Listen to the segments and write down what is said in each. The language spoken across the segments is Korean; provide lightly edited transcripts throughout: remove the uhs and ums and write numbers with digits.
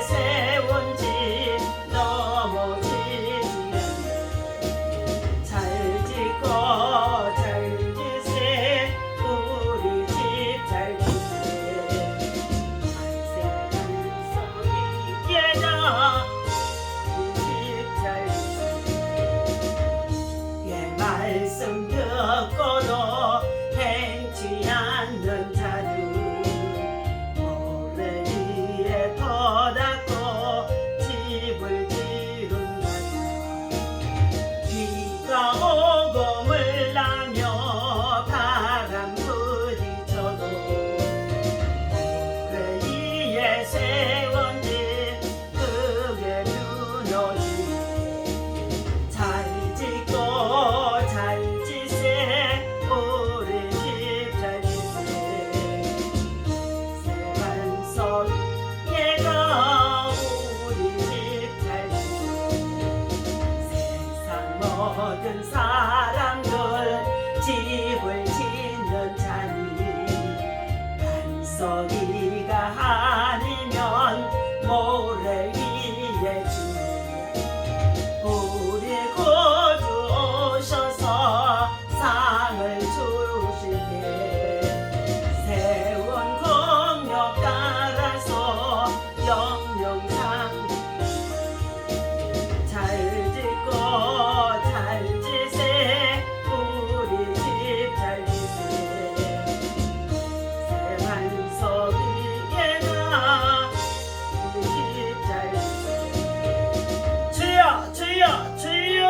세운 집 넘어지지 않네. 잘 짓고 잘 지세 우리 집 잘 지세 만세 만석이 예자 우리 집 잘 지세 예 말씀 듣고도 행치 않는 자는 모래 위에 터닫고 집을 지른다. 비가 오고 물나며 바람 부딪혀도 모래 위에 세운 집 그게 무너지네. 잘 짓고 잘 지세 우리 집 잘 지세 세반석 얘가 우리 집 잘 지세 세상 모든 사람들 집을 짓는 자니 반석이가 아니면 모래 위에 주네. 우리 구주 오셔서 상을 주실 때 세운 공력 따라서 영영상 잘 짓고 잘 지세 우리 집 잘 지세 세반석 위에가 우리 집 잘 지세 주여 주여 주여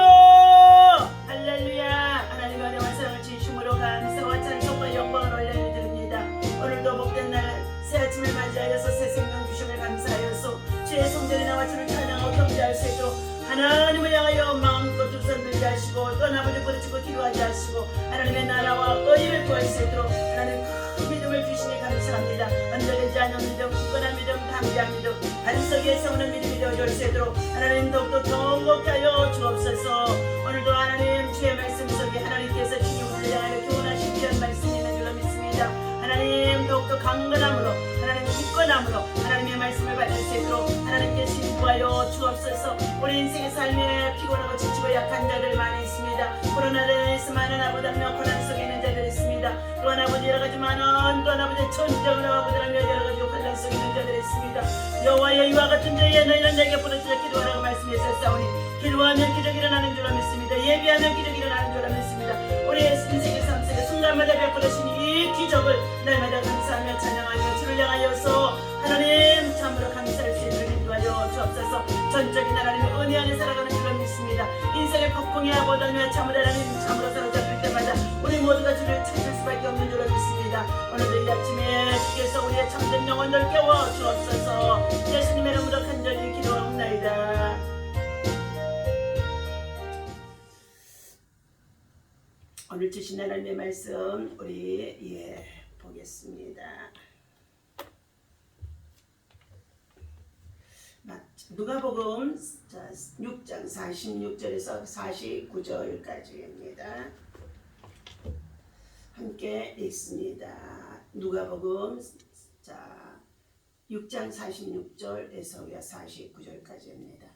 할렐루야. 하나님 은혜 완성을 진심으로 감사와 찬송과 영광을 올려드립니다. 오늘도 복된 날 새아침을 맞이하여서 새 생명 주심을 감사하여서 주의 성전에 나와 주를 찬양하고 경배할 수 있도록 하나님을 향하여 마음껏 두 손 들게 하시고 또 아버지 부르짖고 기도하게 하시고 하나님의 나라와 의를 구할 수 있도록 하나님 큰 믿음을 주시니 감사합니다. 언제든지 않은 믿음, 굳건한 믿음, 담대한 믿음, 반석에 세우는 믿음이 되어줄 수 있도록 하나님 더욱더 경고케 하여 주옵소서. 오늘도 하나님 주의 말씀 속에 하나님께서 주님 우리를 향하여 교훈하신 귀한 말씀이 있는 줄로 믿습니다. 하나님 더욱더 강건함으로 하나님 굳건함으로 하나님의 말씀을 받을 수 있도록 하나님께 신부하여 주옵소서. 우리 인생의 삶에 피곤하고 지치고 약한 자들 많이 있습니다. 코로나로 인해서 많은 아버지며 고난 속에 있는 자들 있습니다. 또한 아버지 여러 가지 많은 또한 아버지 전쟁으로 아버지라며 여러 가지 환란 속에 있는 자들 있습니다. 여호와여 이와 같은 자에 너희는 내게 부르짖어 기도하라고 말씀하셨사오니 기도하면 기적이 일어나는 줄로 믿습니다. 예비하면 기적이 일어나는 줄로 믿습니다. 우리의 인생의 삶 속에 순간마다 베풀으신 이 기적을 날마다 감사하며 찬양하며 주를 향하여서 하나님 참으로 감사할 수 있도록 인도하여 주옵소서. 전적인 하나님의 은혜 안에 살아가는 줄로 믿습니다. 인생의 폭풍이 아버지며 참으로 하나님 참으로 사로잡힐 때마다 우리 모두가 주를 찾을 수밖에 없는 줄로 믿습니다. 오늘도 이 아침에 주께서 우리의 참된 영혼을 깨워 주옵소서. 예수님의 이름으로 간절히 기도하옵나이다. 오늘 주신 하나님의 말씀 우리 보겠습니다. 누가복음 6장 46절에서 49절까지입니다. 함께 읽습니다. 누가복음 6장 46절에서 49절까지입니다.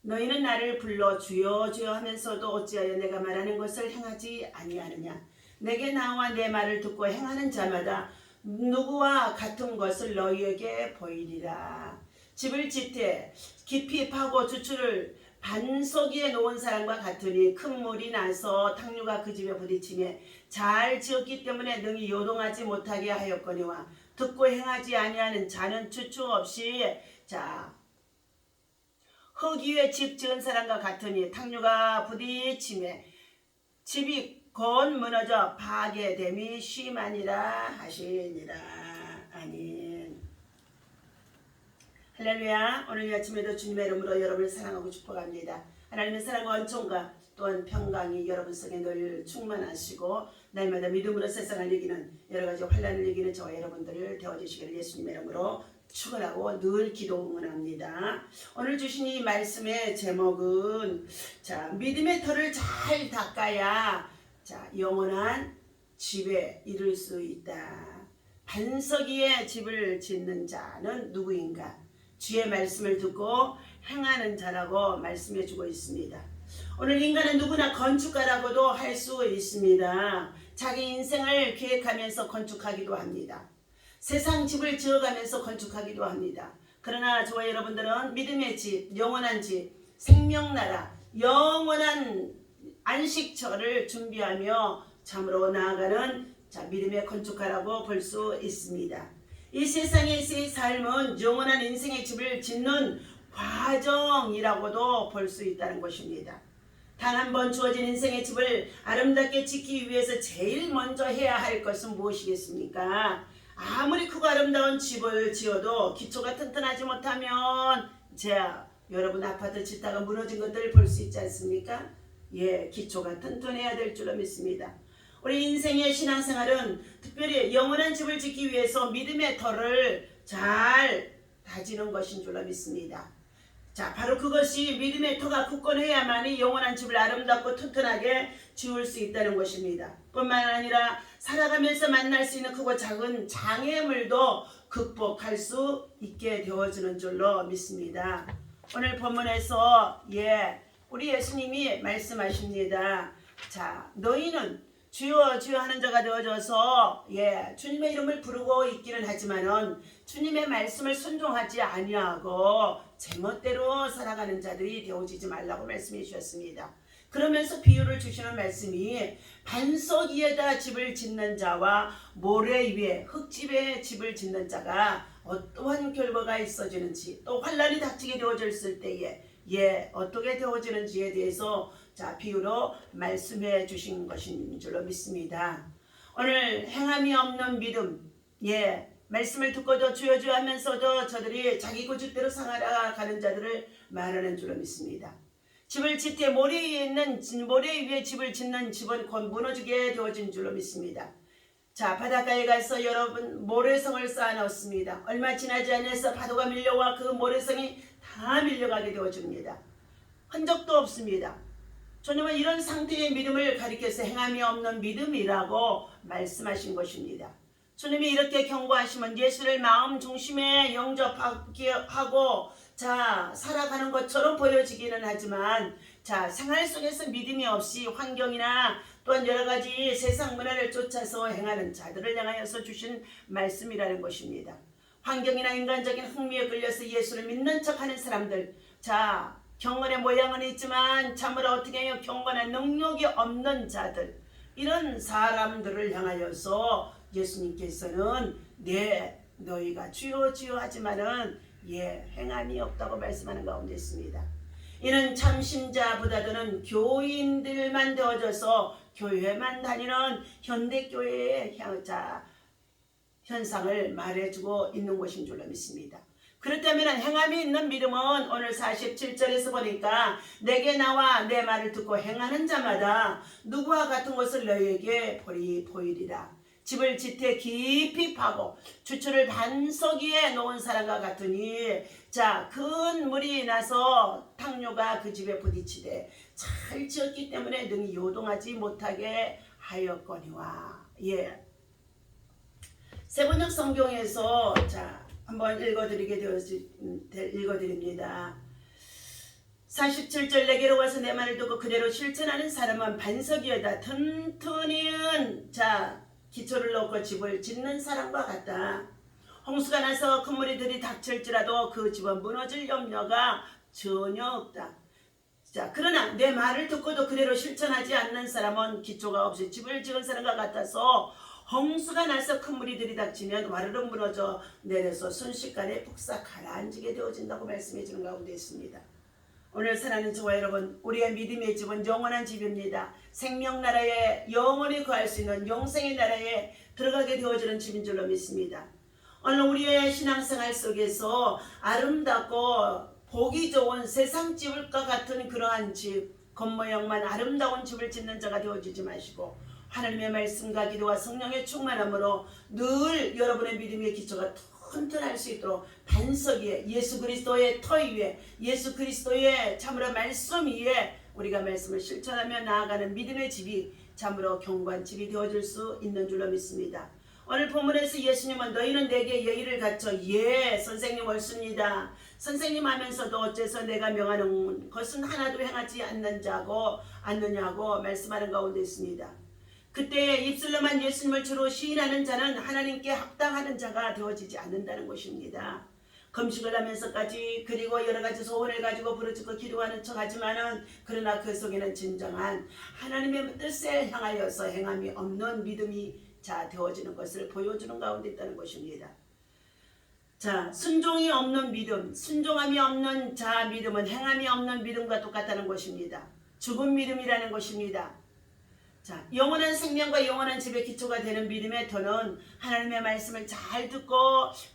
너희는 나를 불러 주여 주여 하면서도 어찌하여 내가 말하는 것을 행하지 아니하느냐. 내게 나와 내 말을 듣고 행하는 자마다 누구와 같은 것을 너희에게 보이리라. 집을 짓되 깊이 파고 주추를 반석 위에 놓은 사람과 같으니 큰 물이 나서 탕류가 그 집에 부딪히매 잘 지었기 때문에 능히 요동하지 못하게 하였거니와 듣고 행하지 아니하는 자는 주추 없이 흙 위에 집 지은 사람과 같으니 탕류가 부딪히매 집이 곧 무너져 파괴됨이 심하니라 하시니라. 아멘. 할렐루야. 오늘 이 아침에도 주님의 이름으로 여러분을 사랑하고 축복합니다. 하나님의 사랑과 은총과 또한 평강이 여러분 속에 늘 충만하시고 날마다 믿음으로 세상을 이기는 여러가지 환난을 이기는 저와 여러분들을 되어주시기를 예수님의 이름으로 축원하고 늘 기도 응원합니다. 오늘 주신 이 말씀의 제목은 믿음의 털을 잘 닦아야 영원한 집에 이를 수 있다. 반석 위에 집을 짓는 자는 누구인가? 주의 말씀을 듣고 행하는 자라고 말씀해 주고 있습니다. 오늘 인간은 누구나 건축가라고도 할 수 있습니다. 자기 인생을 계획하면서 건축하기도 합니다. 세상 집을 지어가면서 건축하기도 합니다. 그러나 저와 여러분들은 믿음의 집, 영원한 집, 생명나라, 영원한 안식처를 준비하며 참으로 나아가는 믿음의 건축가라고 볼 수 있습니다. 이 세상에서의 삶은 영원한 인생의 집을 짓는 과정이라고도 볼 수 있다는 것입니다. 단 한 번 주어진 인생의 집을 아름답게 짓기 위해서 제일 먼저 해야 할 것은 무엇이겠습니까? 아무리 크고 아름다운 집을 지어도 기초가 튼튼하지 못하면 여러분 아파트 짓다가 무너진 것들을 볼 수 있지 않습니까? 기초가 튼튼해야 될 줄로 믿습니다. 우리 인생의 신앙생활은 특별히 영원한 집을 짓기 위해서 믿음의 터를 잘 다지는 것인 줄로 믿습니다. 바로 그것이 믿음의 터가 굳건해야만이 영원한 집을 아름답고 튼튼하게 지을 수 있다는 것입니다. 뿐만 아니라 살아가면서 만날 수 있는 크고 작은 장애물도 극복할 수 있게 되어지는 줄로 믿습니다. 오늘 본문에서 우리 예수님이 말씀하십니다. 너희는 주여 주여 하는 자가 되어져서 주님의 이름을 부르고 있기는 하지만은 주님의 말씀을 순종하지 아니하고 제멋대로 살아가는 자들이 되어지지 말라고 말씀해 주셨습니다. 그러면서 비유를 주시는 말씀이 반석 위에다 집을 짓는 자와 모래 위에 흙집에 집을 짓는 자가 어떠한 결과가 있어지는지, 또 환란이 닥치게 되어졌을 때에 어떻게 되어지는지에 대해서 비유로 말씀해 주신 것인 줄로 믿습니다. 오늘 행함이 없는 믿음, 말씀을 듣고도 주여 주여 하면서도 저들이 자기 고집대로 살아가는 자들을 말하는 줄로 믿습니다. 집을 짓되 모래 위에 집을 짓는 집은 곧 무너지게 되어진 줄로 믿습니다. 바닷가에 가서 여러분 모래성을 쌓아 놓습니다. 얼마 지나지 않아서 파도가 밀려와 그 모래성이 다 밀려가게 되어집니다. 흔적도 없습니다. 주님은 이런 상태의 믿음을 가리켜서 행함이 없는 믿음이라고 말씀하신 것입니다. 주님이 이렇게 경고하시면 예수를 마음 중심에 영접하고 살아가는 것처럼 보여지기는 하지만 생활 속에서 믿음이 없이 환경이나 또한 여러가지 세상 문화를 쫓아서 행하는 자들을 향하여서 주신 말씀이라는 것입니다. 환경이나 인간적인 흥미에 끌려서 예수를 믿는 척하는 사람들, 경건의 모양은 있지만 참으로 어떻게 해요? 경건의 능력이 없는 자들, 이런 사람들을 향하여서 예수님께서는 너희가 주여 주여 하지만은 행함이 없다고 말씀하는 가운데 있습니다. 이는 참신자보다는 교인들만 되어져서 교회만 다니는 현대교회의 현상을 말해주고 있는 것인 줄로 믿습니다. 그렇다면 행함이 있는 믿음은 오늘 47절에서 보니까 내게 나와 내 말을 듣고 행하는 자마다 누구와 같은 것을 너희에게 보이리라. 집을 짓되 깊이 파고 주추를 반석 위에 놓은 사람과 같으니 큰 물이 나서 탕류가 그 집에 부딪히되 잘 지었기 때문에 능히 요동하지 못하게 하였거니와. 세번역 성경에서 한번 읽어드립니다. 47절 내게로 와서 내 말을 듣고 그대로 실천하는 사람은 반석 위에다 튼튼한 기초를 놓고 집을 짓는 사람과 같다. 홍수가 나서 큰 물이 들이닥칠지라도 그 집은 무너질 염려가 전혀 없다. 그러나 내 말을 듣고도 그대로 실천하지 않는 사람은 기초가 없이 집을 지은 사람과 같아서 홍수가 나서 큰 물이 들이닥치면 와르르 무너져 내려서 순식간에 폭삭 가라앉게 되어진다고 말씀해 주는 가운데 있습니다. 오늘 사랑하는 저와 여러분, 우리의 믿음의 집은 영원한 집입니다. 생명나라에 영원히 거할 수 있는 영생의 나라에 들어가게 되어지는 집인 줄로 믿습니다. 오늘 우리의 신앙생활 속에서 아름답고 보기 좋은 세상 집과 같은 그러한 집, 겉모양만 아름다운 집을 짓는 자가 되어지지 마시고 하나님의 말씀과 기도와 성령의 충만함으로 늘 여러분의 믿음의 기초가 튼튼할 수 있도록 반석 위에 예수 그리스도의 터 위에 예수 그리스도의 참으로 말씀 위에 우리가 말씀을 실천하며 나아가는 믿음의 집이 참으로 견고한 집이 되어질 수 있는 줄로 믿습니다. 오늘 본문에서 예수님은 너희는 내게 예의를 갖춰. 예, 선생님 옳습니다. 선생님 하면서도 어째서 내가 명하는 것은 하나도 행하지 않느냐고 말씀하는 가운데 있습니다. 그때 입술로만 예수님을 주로 시인하는 자는 하나님께 합당하는 자가 되어지지 않는다는 것입니다. 금식을 하면서까지 그리고 여러 가지 소원을 가지고 부르짖고 기도하는 척하지만은 그러나 그 속에는 진정한 하나님의 뜻을 향하여서 행함이 없는 믿음이 되어지는 것을 보여주는 가운데 있다는 것입니다. 자, 순종이 없는 믿음, 순종함이 없는 믿음은 행함이 없는 믿음과 똑같다는 것입니다. 죽은 믿음이라는 것입니다. 자, 영원한 생명과 영원한 집의 기초가 되는 믿음의 터는 하나님의 말씀을 잘 듣고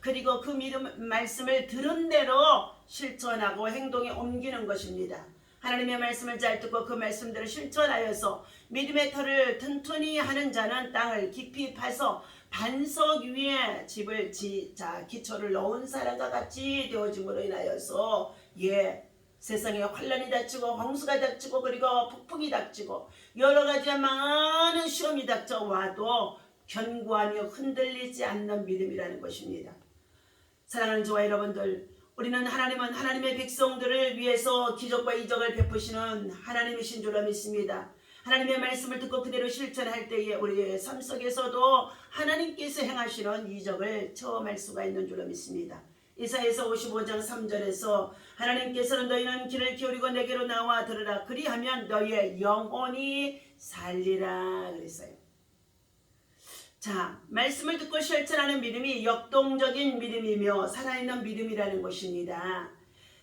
그리고 그 믿음 말씀을 들은 대로 실천하고 행동에 옮기는 것입니다. 하나님의 말씀을 잘 듣고 그 말씀대로 실천하여서 믿음의 터를 튼튼히 하는 자는 땅을 깊이 파서 반석 위에 집을 기초를 놓은 사람과 같이 되어짐으로 인하여서 세상에 환란이 닥치고 홍수가 닥치고 그리고 폭풍이 닥치고 여러 가지 많은 시험이 닥쳐와도 견고하며 흔들리지 않는 믿음이라는 것입니다. 사랑하는 저와 여러분들, 우리는 하나님은 하나님의 백성들을 위해서 기적과 이적을 베푸시는 하나님이신 줄로 믿습니다. 하나님의 말씀을 듣고 그대로 실천할 때에 우리의 삶 속에서도 하나님께서 행하시는 이적을 체험할 수가 있는 줄로 믿습니다. 이사야서 55장 3절에서 하나님께서는 너희는 귀를 기울이고 내게로 나와 들으라. 그리하면 너희의 영혼이 살리라 그랬어요. 자, 말씀을 듣고 실천하는 믿음이 역동적인 믿음이며 살아있는 믿음이라는 것입니다.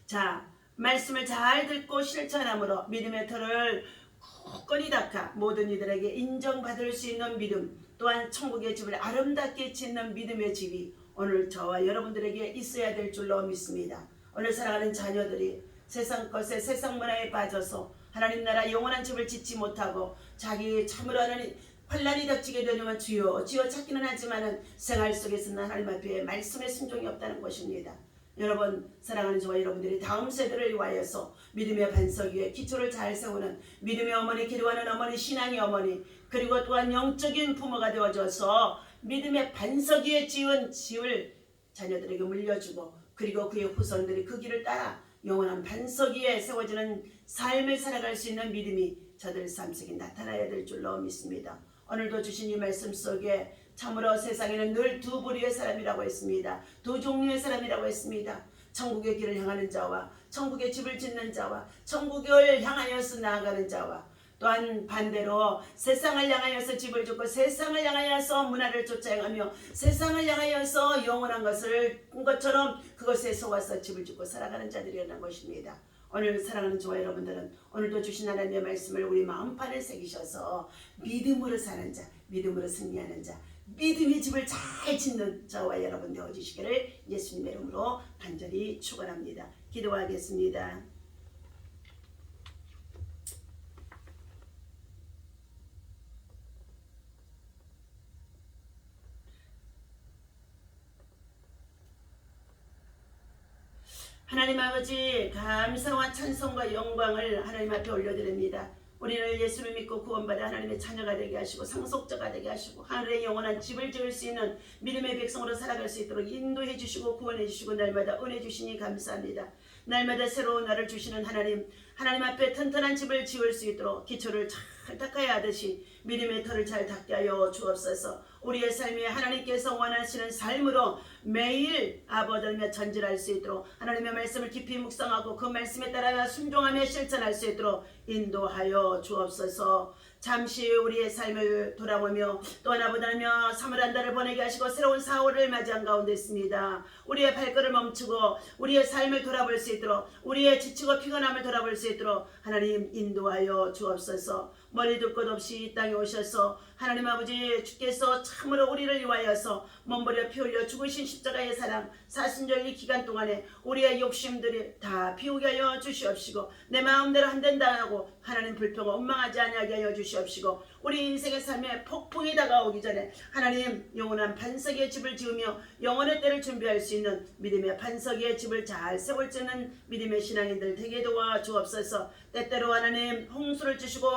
자, 말씀을 잘 듣고 실천함으로 믿음의 터를 굳건히 닦아 모든 이들에게 인정받을 수 있는 믿음, 또한 천국의 집을 아름답게 짓는 믿음의 집이 오늘 저와 여러분들에게 있어야 될 줄로 믿습니다. 오늘 사랑하는 자녀들이 세상 것에 세상 문화에 빠져서 하나님 나라 영원한 집을 짓지 못하고 자기 참으로 하나님 환란이 닥치게 되면 주여 찾기는 하지만은 생활 속에서는 하나님 앞에 말씀의 순종이 없다는 것입니다. 여러분, 사랑하는 저와 여러분들이 다음 세대를 위하여서 믿음의 반석 위에 기초를 잘 세우는 믿음의 어머니, 기도하는 어머니, 신앙의 어머니, 그리고 또한 영적인 부모가 되어줘서 믿음의 반석 위에 지은 집을 자녀들에게 물려주고 그리고 그의 후손들이 그 길을 따라 영원한 반석 위에 세워지는 삶을 살아갈 수 있는 믿음이 저들 삶 속에 나타나야 될 줄로 믿습니다. 오늘도 주신 이 말씀 속에 참으로 세상에는 늘 두 부류의 사람이라고 했습니다. 두 종류의 사람이라고 했습니다. 천국의 길을 향하는 자와 천국의 집을 짓는 자와 천국을 향하여서 나아가는 자와 또한 반대로 세상을 향하여서 집을 짓고 세상을 향하여서 문화를 쫓아 행하며 세상을 향하여서 영원한 것처럼 그것에 속아서 집을 짓고 살아가는 자들이라는 것입니다. 오늘 사랑하는 저와 여러분들은 오늘도 주신 하나님의 말씀을 우리 마음판에 새기셔서 믿음으로 사는 자, 믿음으로 승리하는 자, 믿음의 집을 잘 짓는 저와 여러분 되어주시기를 예수님의 이름으로 간절히 축원합니다. 기도하겠습니다. 하나님 아버지, 감사와 찬송과 영광을 하나님 앞에 올려드립니다. 우리를 예수를 믿고 구원받아 하나님의 자녀가 되게 하시고 상속자가 되게 하시고 하늘의 영원한 집을 지을 수 있는 믿음의 백성으로 살아갈 수 있도록 인도해 주시고 구원해 주시고 날마다 은혜 주시니 감사합니다. 날마다 새로운 날을 주시는 하나님 앞에 튼튼한 집을 지을 수 있도록 기초를 잘 닦아야 하듯이 믿음의 터를 잘 닦게 하여 주옵소서. 우리의 삶에 하나님께서 원하시는 삶으로 매일 아버지며 전진할 수 있도록 하나님의 말씀을 깊이 묵상하고 그 말씀에 따라 순종하며 실천할 수 있도록 인도하여 주옵소서. 잠시 우리의 삶을 돌아보며 또 하나보다며 3월 한 달을 보내게 하시고 새로운 4월을 맞이한 가운데 있습니다. 우리의 발걸음을 멈추고 우리의 삶을 돌아볼 수 있도록 우리의 지치고 피곤함을 돌아볼 수 있도록 하나님 인도하여 주옵소서. 머리둘 것 없이 이 땅에 오셔서 하나님 아버지 주께서 참으로 우리를 위하여서 몸부려 피 흘려 죽으신 십자가의 사랑 사순절 이 기간 동안에 우리의 욕심들이 다 비우게 하여 주시옵시고 내 마음대로 한된다 하고 하나님 불평을 원망하지 아니하게 하여 주시옵소서. 주시옵시고 우리 인생의 삶에 폭풍이 다가오기 전에 하나님 영원한 반석 위에 집을 지으며 영원의 때를 준비할 수 있는 믿음의 반석 위에 집을 잘 세울 수 있는 믿음의 신앙인들 되게 도와 주옵소서. 때때로 하나님 홍수를 주시고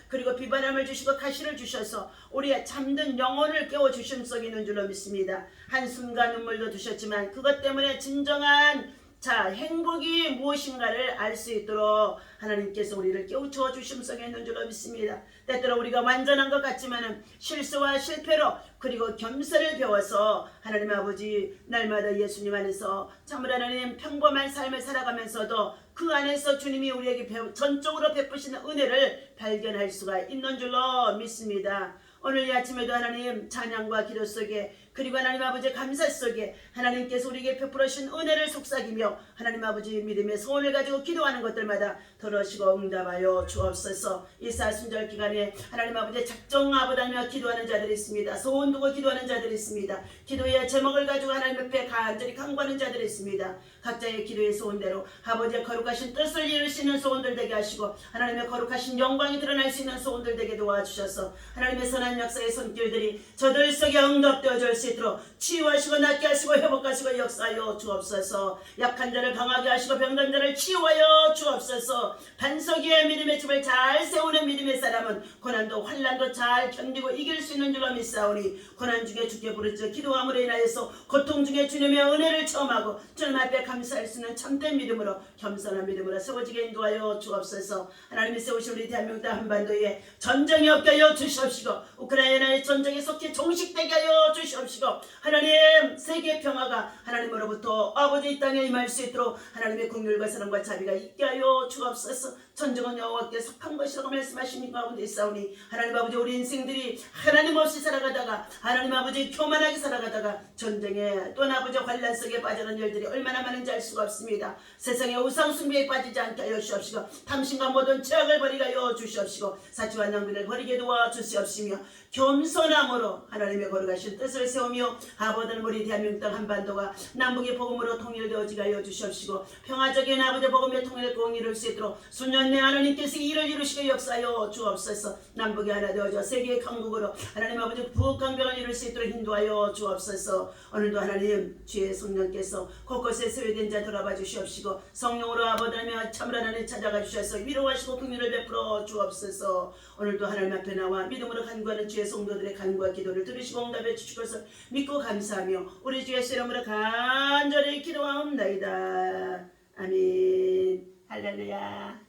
그리고 비바람을 주시고 가시를 주셔서 우리의 잠든 영혼을 깨워주심 속에 있는 줄로 믿습니다. 한숨과 눈물도 주셨지만 그것 때문에 진정한 행복이 무엇인가를 알 수 있도록 하나님께서 우리를 깨우쳐 주심 속에 있는 줄로 믿습니다. 때때로 우리가 완전한 것 같지만은 실수와 실패로 그리고 겸손을 배워서 하나님 아버지 날마다 예수님 안에서 참으로 하나님 평범한 삶을 살아가면서도 그 안에서 주님이 우리에게 전적으로 베푸시는 은혜를 발견할 수가 있는 줄로 믿습니다. 오늘 이 아침에도 하나님 찬양과 기도 속에 그리고 하나님 아버지 감사 속에 하나님께서 우리에게 베풀어 주신 은혜를 속삭이며 하나님 아버지 믿음의 소원을 가지고 기도하는 것들마다 들으시고 응답하여 주옵소서. 이 사순절 기간에 하나님 아버지 작정하보다며 기도하는 자들이 있습니다. 소원 두고 기도하는 자들이 있습니다. 기도의 제목을 가지고 하나님 앞에 간절히 간구하는 자들이 있습니다. 각자의 기도의 소원대로 아버지의 거룩하신 뜻을 이루시는 소원들 되게 하시고 하나님의 거룩하신 영광이 드러날 수 있는 소원들 되게 도와주셔서 하나님의 선한 역사의 손길들이 저들 속에 응답되어질 수 있도록 치유하시고 낫게 하시고 회복하시고 역사하여 주옵소서. 약한 자를 강하게 하시고 병든 자를 치유하여 주옵소서. 반석 위에 믿음의 집을 잘 세우는 믿음의 사람은 고난도 환난도 잘 견디고 이길 수 있는 줄로 믿사오니 고난 중에 주께 부르짖어 기도함으로 인하여서 고통 중에 주님의 은혜를 체험하고 주님 앞에 감사할 수 있는 참된 믿음으로 겸손한 믿음으로 세워지게 인도하여 주옵소서. 하나님이 세우신 우리 대한민국 한반도에 전쟁이 없게 하여 주시옵시고 우크라이나의 전쟁에 속히 종식되게 하여 주시옵시고 하나님 세계 평화가 하나님으로부터 아버지 이 땅에 임할 수 있도록 하나님의 긍휼과 사랑과 자비가 있게 하여 주옵소서. 전쟁은 여호와께 속한 것이라고 말씀하시니 가운데 있사오니 하나님 아버지 우리 인생들이 하나님 없이 살아가다가 하나님 아버지 교만하게 살아가다가 전쟁에 또 아버지 환난 속에 빠지는 일들이 얼마나 많은지 알 수가 없습니다. 세상의 우상 숭배에 빠지지 않게 하여 주시옵시고 탐심과 모든 죄악을 버리게 하여 주시옵시고 사치와 낭비를 버리게 도와 주시옵시며 겸손함으로 하나님의 거룩하신 뜻을 세우며 아버지는 우리 대한민국 땅 한반도가 남북의 복음으로 통일되어지게 하여 주시옵시고 평화적인 아버지 복음의 통일을 공의를 수 있도록 수년 내 하나님께서 이를 이루시게 역사하여 주옵소서. 남북이 하나 되어져 세계의 강국으로 하나님 아버지 부강병을 이룰 수 있도록 인도하여 주옵소서. 오늘도 하나님 주의 성령께서 곳곳에 소외된 자 돌아봐 주시옵시고 성령으로 아버지며 참으로 하나님 찾아가 주셔서 위로하시고 긍휼을 베풀어 주옵소서. 오늘도 하나님 앞에 나와 믿음으로 간구하는 주의 성도들의 간구와 기도를 들으시고 응답해 주실 것을 믿고 감사하며 우리 주 예수 이름으로 간절히 기도하옵나이다. 아멘. 할렐루야.